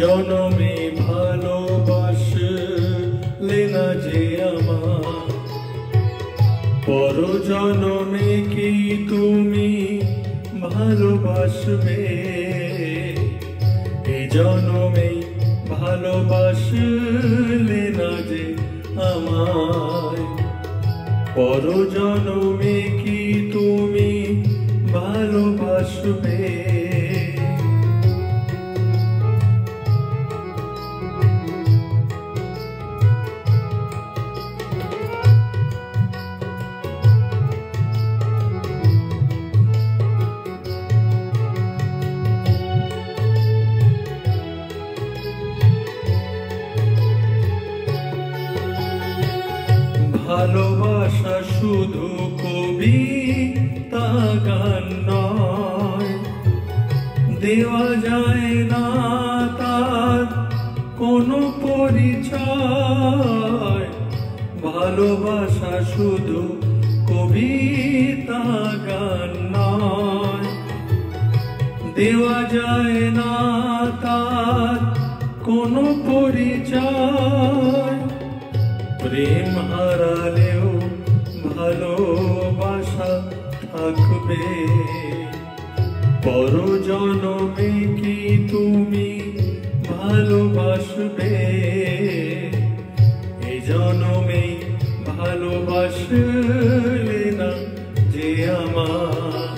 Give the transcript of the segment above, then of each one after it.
জনমে ভালোবাসলে না যে আমার, পর জনমে কি তুমি ভালোবাসবে? এ জনমে ভালোবাসলে না যে আমায়, পর জনমে কি তুমি ভালোবাসবে? ভালোবাসা শুধু কবিতা গান নয়, দেওয়া যায় না তার কোনো পরিচয়। ভালোবাসা শুধু কবিতা গান নয়, দেওয়া যায় না তার কোনো পরিচয়। প্রেম হারালেও ভালোবাসা থাকবে, পর জনমে কি তুমি ভালোবাসবে? এ জনমে ভালোবাসলে না যে আমার,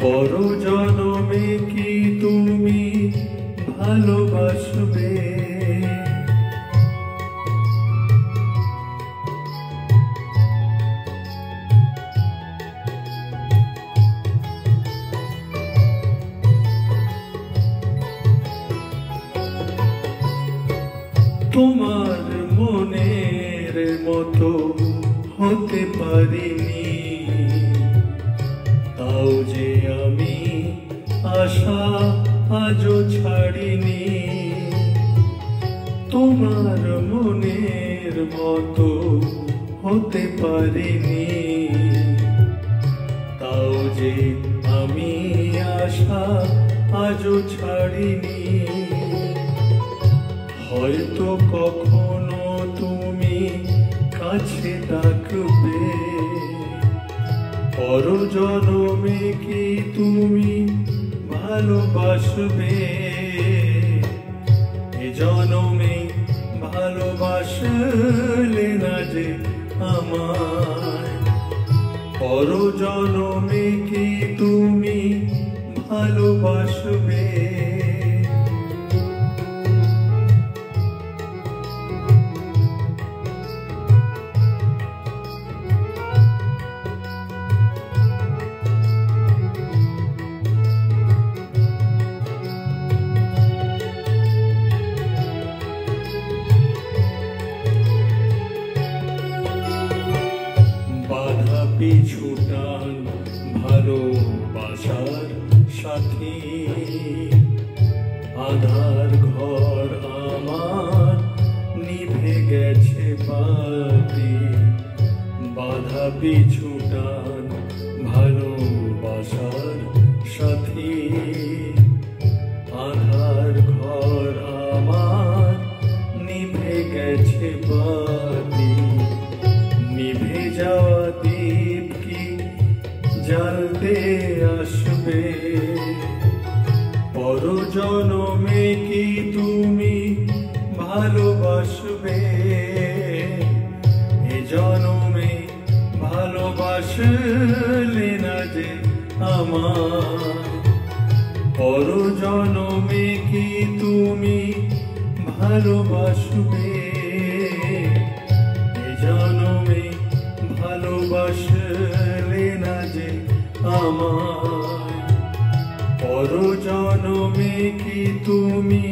পর জনমে কি তুমি ভালোবাসবে? তোমার মনের মতো হতে পারিনি, তাও যে আমি আশা আজও ছাড়িনি। তোমার মনের মতো হতে পারিনি, তাও যে আমি আশা আজও ছাড়িনি। হয়তো কখনো তুমি কাছে ডাকবে, পর জনমে কি তুমি ভালোবাসবে? এ জনমে ভালোবাসলে না যে আমায়, পর জনমে কি তুমি ভালোবাসবে? পিছু টান ভালোবাসার সাথী, আধার ঘর আমার নিভে গেছে বাতি। বাধা পিছু টান ভালোবাসার সাথী, আধার ঘর আমার নিভে গেছে বাতি। নিভে যাওয়া দীপ কি জ্বালতে আসবে? পর জনমে কি তুমি ভালোবাসবে? এ জনমে ভালোবাসলে না যে আমার, পর জনমে কি তুমি ভালোবাসবে? এ জনমে ভালোবাসলে না যে আমায়, পর জনমে কি তুমি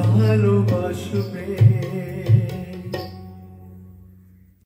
ভালোবাসবে?